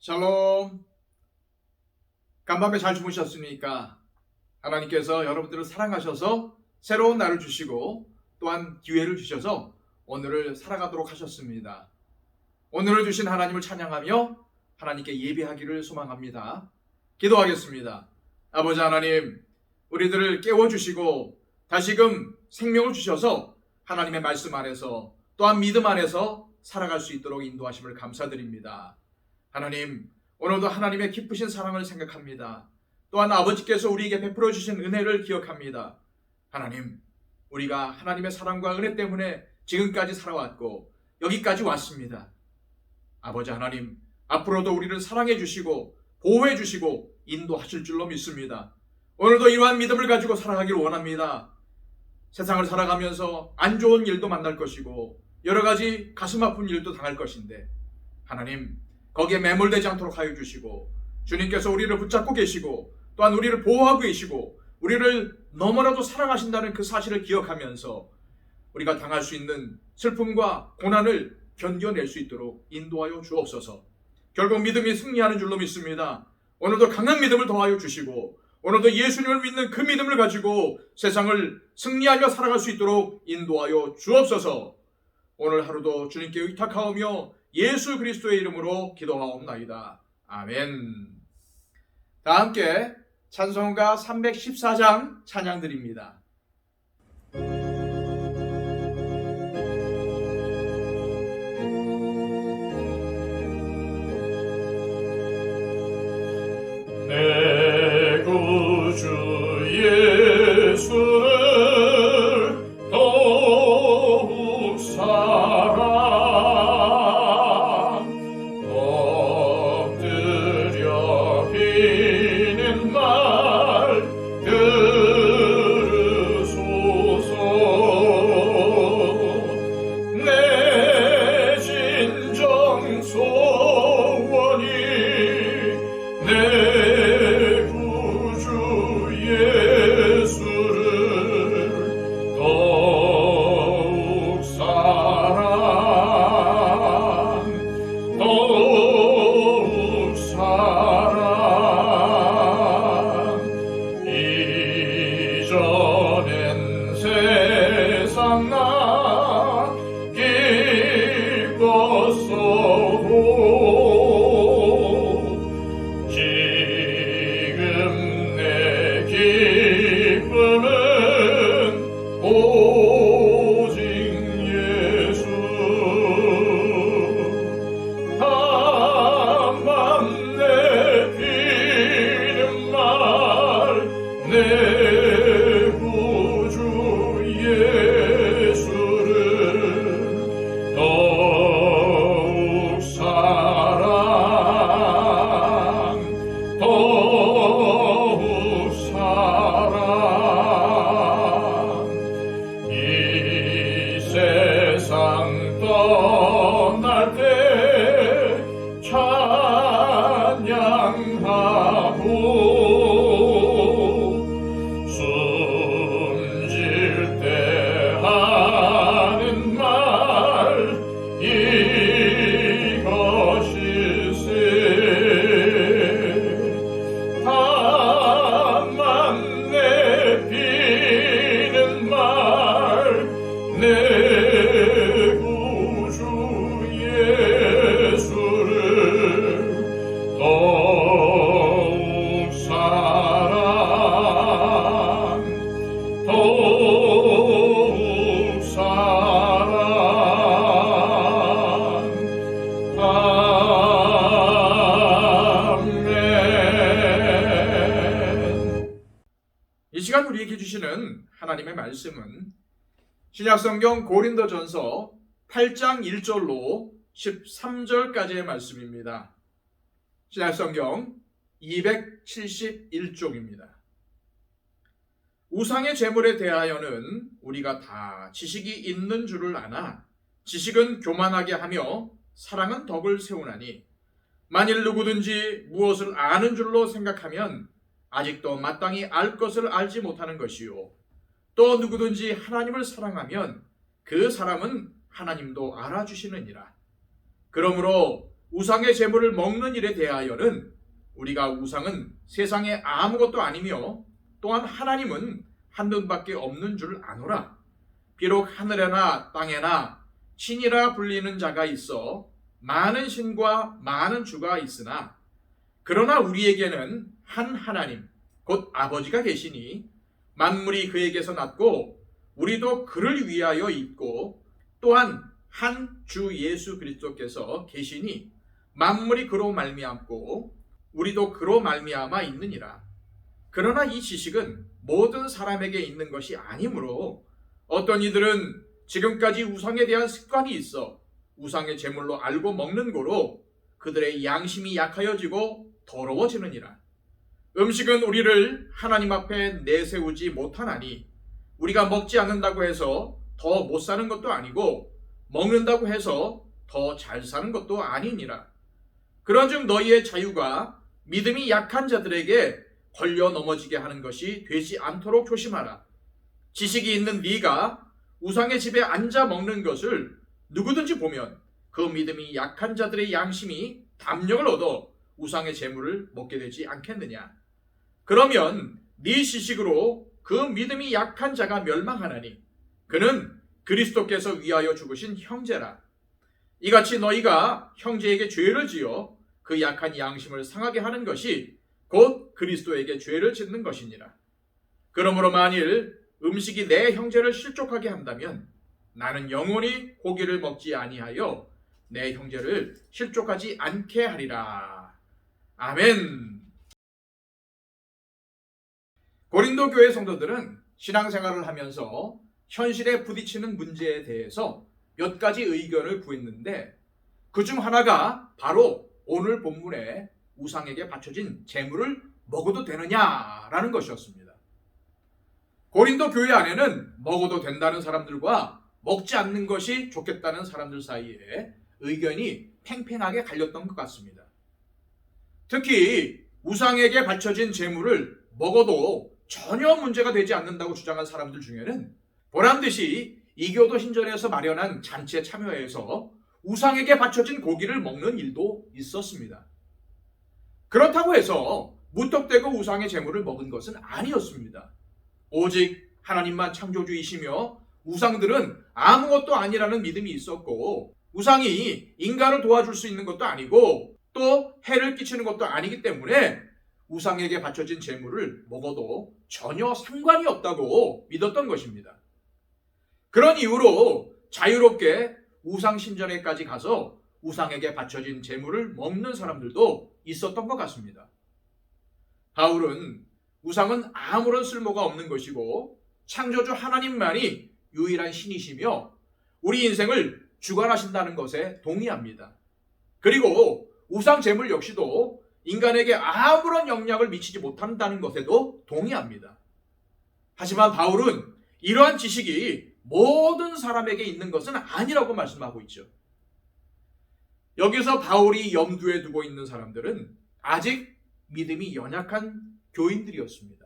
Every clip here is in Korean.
샬롬. 간밤에 잘 주무셨습니까? 하나님께서 여러분들을 사랑하셔서 새로운 날을 주시고 또한 기회를 주셔서 오늘을 살아가도록 하셨습니다. 오늘을 주신 하나님을 찬양하며 하나님께 예배하기를 소망합니다. 기도하겠습니다. 아버지 하나님, 우리들을 깨워주시고 다시금 생명을 주셔서 하나님의 말씀 안에서 또한 믿음 안에서 살아갈 수 있도록 인도하심을 감사드립니다. 하나님, 오늘도 하나님의 기쁘신 사랑을 생각합니다. 또한 아버지께서 우리에게 베풀어 주신 은혜를 기억합니다. 하나님, 우리가 하나님의 사랑과 은혜 때문에 지금까지 살아왔고 여기까지 왔습니다. 아버지 하나님, 앞으로도 우리를 사랑해 주시고 보호해 주시고 인도하실 줄로 믿습니다. 오늘도 이러한 믿음을 가지고 살아가기를 원합니다. 세상을 살아가면서 안 좋은 일도 만날 것이고 여러 가지 가슴 아픈 일도 당할 것인데 하나님, 거기에 매몰되지 않도록 하여 주시고 주님께서 우리를 붙잡고 계시고 또한 우리를 보호하고 계시고 우리를 너무나도 사랑하신다는 그 사실을 기억하면서 우리가 당할 수 있는 슬픔과 고난을 견뎌낼 수 있도록 인도하여 주옵소서. 결국 믿음이 승리하는 줄로 믿습니다. 오늘도 강한 믿음을 더하여 주시고 오늘도 예수님을 믿는 그 믿음을 가지고 세상을 승리하며 살아갈 수 있도록 인도하여 주옵소서. 오늘 하루도 주님께 의탁하오며 예수 그리스도의 이름으로 기도하옵나이다. 아멘. 다 함께 찬송가 314장 찬양드립니다. 내 구주 예수를 더욱 엎드려 비는 말 들으소서. 내 진정 소원이 내 이전엔 세상 나 기뻤어도 지금 내 기쁨은 오직 예수. 다만 내 비는 말 내 구주 예수를 더욱 사랑, 더욱 사랑. 이 세상 떠날 때 찬양하고 숨질 때 하는 말 이것일세. 다만 내 비는 말 내 구주 예수를 더욱 사랑, 더욱 사랑. 아멘. 이 시간 우리에게 주시는 하나님의 말씀은 신약성경 고린도전서 8장 1절로 13절까지의 말씀입니다. 신약성경 271쪽입니다. 우상의 제물에 대하여는 우리가 다 지식이 있는 줄을 아나 지식은 교만하게 하며 사랑은 덕을 세우나니 만일 누구든지 무엇을 아는 줄로 생각하면 아직도 마땅히 알 것을 알지 못하는 것이요 또 누구든지 하나님을 사랑하면 그 사람은 하나님도 알아주시느니라. 그러므로 우상의 제물을 먹는 일에 대하여는 우리가 우상은 세상에 아무것도 아니며 또한 하나님은 한 분밖에 없는 줄 아노라. 비록 하늘에나 땅에나 신이라 불리는 자가 있어 많은 신과 많은 주가 있으나 그러나 우리에게는 한 하나님 곧 아버지가 계시니 만물이 그에게서 났고 우리도 그를 위하여 있고 또한 한 주 예수 그리스도께서 계시니 만물이 그로 말미암고 우리도 그로 말미암아 있느니라. 그러나 이 지식은 모든 사람에게 있는 것이 아니므로 어떤 이들은 지금까지 우상에 대한 습관이 있어 우상의 제물로 알고 먹는 고로 그들의 양심이 약하여지고 더러워지느니라. 음식은 우리를 하나님 앞에 내세우지 못하나니 우리가 먹지 않는다고 해서 더 못 사는 것도 아니고 먹는다고 해서 더 잘 사는 것도 아니니라. 그런즉 너희의 자유가 믿음이 약한 자들에게 걸려 넘어지게 하는 것이 되지 않도록 조심하라. 지식이 있는 네가 우상의 집에 앉아 먹는 것을 누구든지 보면 그 믿음이 약한 자들의 양심이 담력을 얻어 우상의 제물을 먹게 되지 않겠느냐. 그러면 네 지식으로 그 믿음이 약한 자가 멸망하나니 그는 그리스도께서 위하여 죽으신 형제라. 이같이 너희가 형제에게 죄를 지어 그 약한 양심을 상하게 하는 것이 곧 그리스도에게 죄를 짓는 것이니라. 그러므로 만일 음식이 내 형제를 실족하게 한다면 나는 영원히 고기를 먹지 아니하여 내 형제를 실족하지 않게 하리라. 아멘. 고린도 교회 성도들은 신앙생활을 하면서 현실에 부딪히는 문제에 대해서 몇 가지 의견을 구했는데 그중 하나가 바로 오늘 본문에 우상에게 바쳐진 제물을 먹어도 되느냐라는 것이었습니다. 고린도 교회 안에는 먹어도 된다는 사람들과 먹지 않는 것이 좋겠다는 사람들 사이에 의견이 팽팽하게 갈렸던 것 같습니다. 특히 우상에게 바쳐진 제물을 먹어도 전혀 문제가 되지 않는다고 주장한 사람들 중에는 보란듯이 이교도 신전에서 마련한 잔치에 참여해서 우상에게 바쳐진 고기를 먹는 일도 있었습니다. 그렇다고 해서 무턱대고 우상의 제물을 먹은 것은 아니었습니다. 오직 하나님만 창조주이시며 우상들은 아무것도 아니라는 믿음이 있었고 우상이 인간을 도와줄 수 있는 것도 아니고 또 해를 끼치는 것도 아니기 때문에 우상에게 바쳐진 제물을 먹어도 전혀 상관이 없다고 믿었던 것입니다. 그런 이유로 자유롭게 우상 신전에까지 가서 우상에게 바쳐진 제물을 먹는 사람들도 있었던 것 같습니다. 바울은 우상은 아무런 쓸모가 없는 것이고 창조주 하나님만이 유일한 신이시며 우리 인생을 주관하신다는 것에 동의합니다. 그리고 우상 제물 역시도 인간에게 아무런 영향을 미치지 못한다는 것에도 동의합니다. 하지만 바울은 이러한 지식이 모든 사람에게 있는 것은 아니라고 말씀하고 있죠. 여기서 바울이 염두에 두고 있는 사람들은 아직 믿음이 연약한 교인들이었습니다.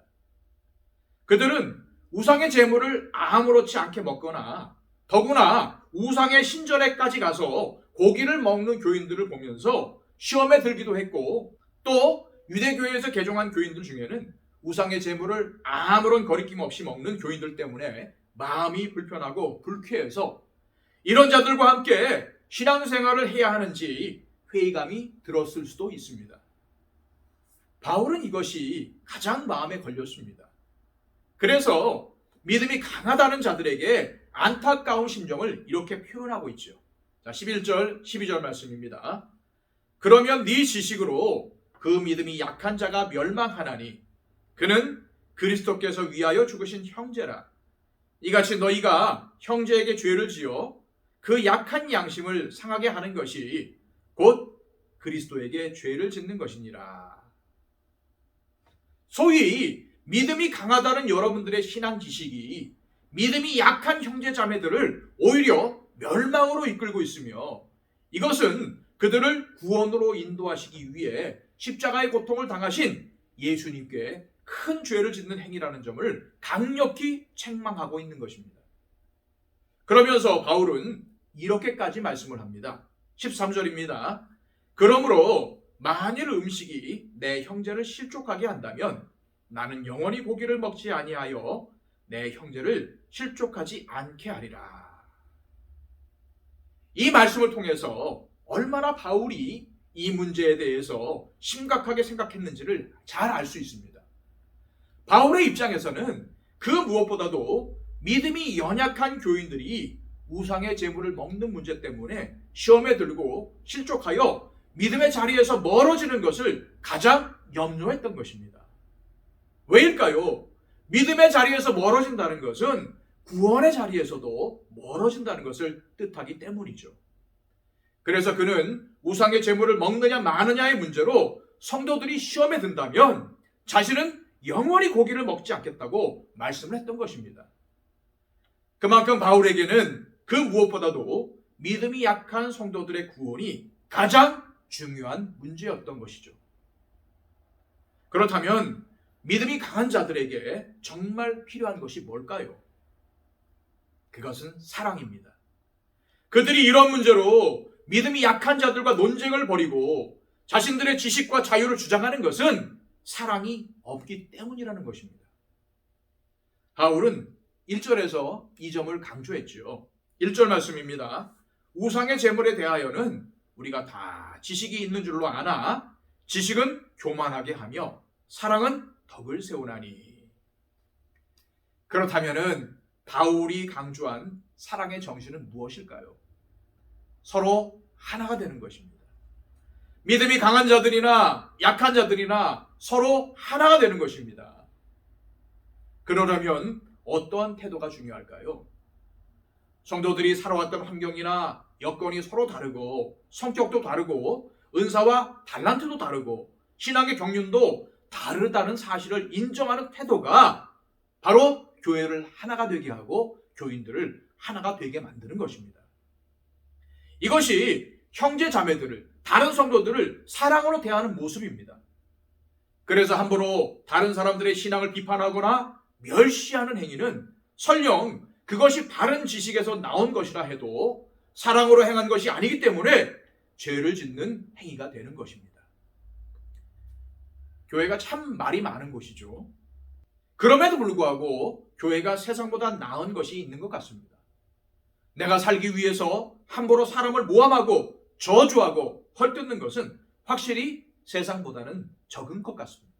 그들은 우상의 제물을 아무렇지 않게 먹거나 더구나 우상의 신전에까지 가서 고기를 먹는 교인들을 보면서 시험에 들기도 했고 또 유대교회에서 개종한 교인들 중에는 우상의 제물을 아무런 거리낌 없이 먹는 교인들 때문에 마음이 불편하고 불쾌해서 이런 자들과 함께 신앙생활을 해야 하는지 회의감이 들었을 수도 있습니다. 바울은 이것이 가장 마음에 걸렸습니다. 그래서 믿음이 강하다는 자들에게 안타까운 심정을 이렇게 표현하고 있죠. 자, 11절, 12절 말씀입니다. 그러면 네 지식으로 그 믿음이 약한 자가 멸망하나니 그는 그리스도께서 위하여 죽으신 형제라. 이같이 너희가 형제에게 죄를 지어 그 약한 양심을 상하게 하는 것이 곧 그리스도에게 죄를 짓는 것이니라. 소위 믿음이 강하다는 여러분들의 신앙 지식이 믿음이 약한 형제 자매들을 오히려 멸망으로 이끌고 있으며 이것은 그들을 구원으로 인도하시기 위해 십자가의 고통을 당하신 예수님께 큰 죄를 짓는 행위라는 점을 강력히 책망하고 있는 것입니다. 그러면서 바울은 이렇게까지 말씀을 합니다. 13절입니다. 그러므로 만일 음식이 내 형제를 실족하게 한다면 나는 영원히 고기를 먹지 아니하여 내 형제를 실족하지 않게 하리라. 이 말씀을 통해서 얼마나 바울이 이 문제에 대해서 심각하게 생각했는지를 잘 알 수 있습니다. 바울의 입장에서는 그 무엇보다도 믿음이 연약한 교인들이 우상의 제물을 먹는 문제 때문에 시험에 들고 실족하여 믿음의 자리에서 멀어지는 것을 가장 염려했던 것입니다. 왜일까요? 믿음의 자리에서 멀어진다는 것은 구원의 자리에서도 멀어진다는 것을 뜻하기 때문이죠. 그래서 그는 우상의 제물을 먹느냐 마느냐의 문제로 성도들이 시험에 든다면 자신은 영원히 고기를 먹지 않겠다고 말씀을 했던 것입니다. 그만큼 바울에게는 그 무엇보다도 믿음이 약한 성도들의 구원이 가장 중요한 문제였던 것이죠. 그렇다면 믿음이 강한 자들에게 정말 필요한 것이 뭘까요? 그것은 사랑입니다. 그들이 이런 문제로 믿음이 약한 자들과 논쟁을 벌이고 자신들의 지식과 자유를 주장하는 것은 사랑이 없기 때문이라는 것입니다. 바울은 1절에서 이 점을 강조했죠. 1절 말씀입니다. 우상의 제물에 대하여는 우리가 다 지식이 있는 줄로 아나 지식은 교만하게 하며 사랑은 덕을 세우나니. 그렇다면은 바울이 강조한 사랑의 정신은 무엇일까요? 서로 하나가 되는 것입니다. 믿음이 강한 자들이나 약한 자들이나 서로 하나가 되는 것입니다. 그러려면 어떠한 태도가 중요할까요? 성도들이 살아왔던 환경이나 여건이 서로 다르고 성격도 다르고 은사와 달란트도 다르고 신앙의 경륜도 다르다는 사실을 인정하는 태도가 바로 교회를 하나가 되게 하고 교인들을 하나가 되게 만드는 것입니다. 이것이 형제 자매들을, 다른 성도들을 사랑으로 대하는 모습입니다. 그래서 함부로 다른 사람들의 신앙을 비판하거나 멸시하는 행위는 설령 그것이 바른 지식에서 나온 것이라 해도 사랑으로 행한 것이 아니기 때문에 죄를 짓는 행위가 되는 것입니다. 교회가 참 말이 많은 곳이죠. 그럼에도 불구하고 교회가 세상보다 나은 것이 있는 것 같습니다. 내가 살기 위해서 함부로 사람을 모함하고 저주하고 헐뜯는 것은 확실히 세상보다는 적은 것 같습니다.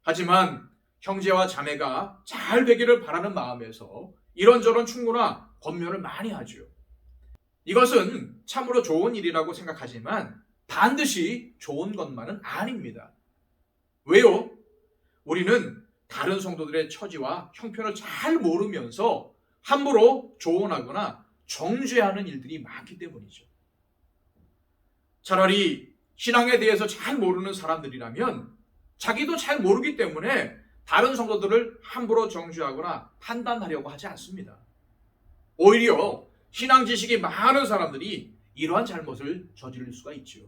하지만 형제와 자매가 잘 되기를 바라는 마음에서 이런저런 충고나 권면을 많이 하죠. 이것은 참으로 좋은 일이라고 생각하지만 반드시 좋은 것만은 아닙니다. 왜요? 우리는 다른 성도들의 처지와 형편을 잘 모르면서 함부로 조언하거나 정죄하는 일들이 많기 때문이죠. 차라리 신앙에 대해서 잘 모르는 사람들이라면 자기도 잘 모르기 때문에 다른 성도들을 함부로 정죄하거나 판단하려고 하지 않습니다. 오히려 신앙 지식이 많은 사람들이 이러한 잘못을 저지를 수가 있죠.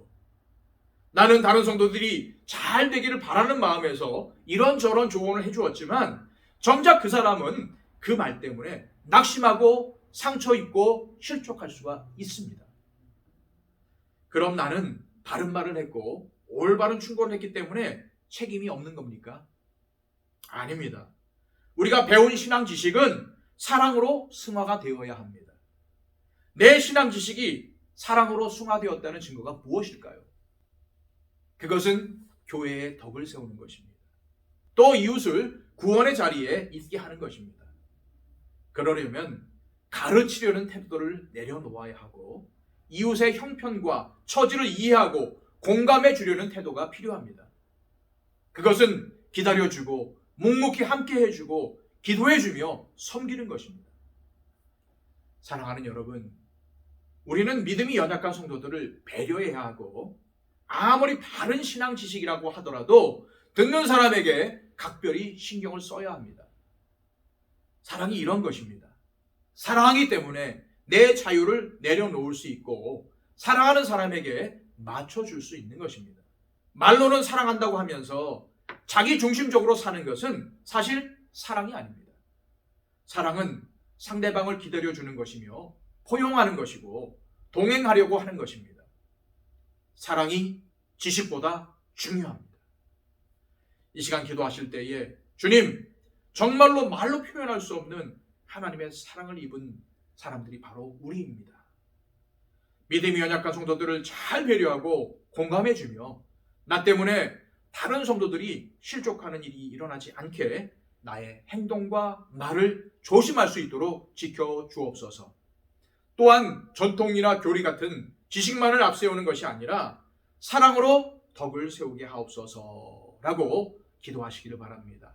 나는 다른 성도들이 잘 되기를 바라는 마음에서 이런저런 조언을 해주었지만 정작 그 사람은 그 말 때문에 낙심하고 상처 입고 실족할 수가 있습니다. 그럼 나는 바른 말을 했고 올바른 충고를 했기 때문에 책임이 없는 겁니까? 아닙니다. 우리가 배운 신앙 지식은 사랑으로 승화가 되어야 합니다. 내 신앙 지식이 사랑으로 승화되었다는 증거가 무엇일까요? 그것은 교회의 덕을 세우는 것입니다. 또 이웃을 구원의 자리에 있게 하는 것입니다. 그러려면 가르치려는 태도를 내려놓아야 하고 이웃의 형편과 처지를 이해하고 공감해 주려는 태도가 필요합니다. 그것은 기다려주고 묵묵히 함께 해주고 기도해주며 섬기는 것입니다. 사랑하는 여러분, 우리는 믿음이 연약한 성도들을 배려해야 하고 아무리 바른 신앙 지식이라고 하더라도 듣는 사람에게 각별히 신경을 써야 합니다. 사랑이 이런 것입니다. 사랑하기 때문에 내 자유를 내려놓을 수 있고 사랑하는 사람에게 맞춰줄 수 있는 것입니다. 말로는 사랑한다고 하면서 자기 중심적으로 사는 것은 사실 사랑이 아닙니다. 사랑은 상대방을 기다려주는 것이며 포용하는 것이고 동행하려고 하는 것입니다. 사랑이 지식보다 중요합니다. 이 시간 기도하실 때에 주님, 정말로 말로 표현할 수 없는 하나님의 사랑을 입은 사람들이 바로 우리입니다. 믿음이 연약한 성도들을 잘 배려하고 공감해주며 나 때문에 다른 성도들이 실족하는 일이 일어나지 않게 나의 행동과 말을 조심할 수 있도록 지켜주옵소서. 또한 전통이나 교리 같은 지식만을 앞세우는 것이 아니라 사랑으로 덕을 세우게 하옵소서라고 기도하시기를 바랍니다.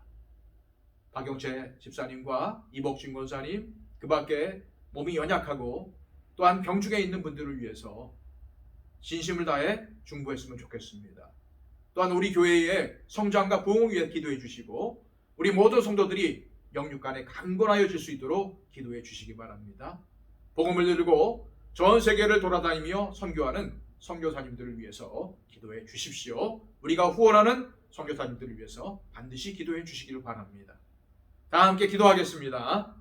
박영채 집사님과 이복진 권사님, 그 밖에 몸이 연약하고 또한 병중에 있는 분들을 위해서 진심을 다해 중보했으면 좋겠습니다. 또한 우리 교회의 성장과 부흥을 위해 기도해 주시고 우리 모든 성도들이 영육간에 강건하여질 수 있도록 기도해 주시기 바랍니다. 복음을 들고 전 세계를 돌아다니며 선교하는 선교사님들을 위해서 기도해 주십시오. 우리가 후원하는 선교사님들을 위해서 반드시 기도해 주시기를 바랍니다. 다 함께 기도하겠습니다.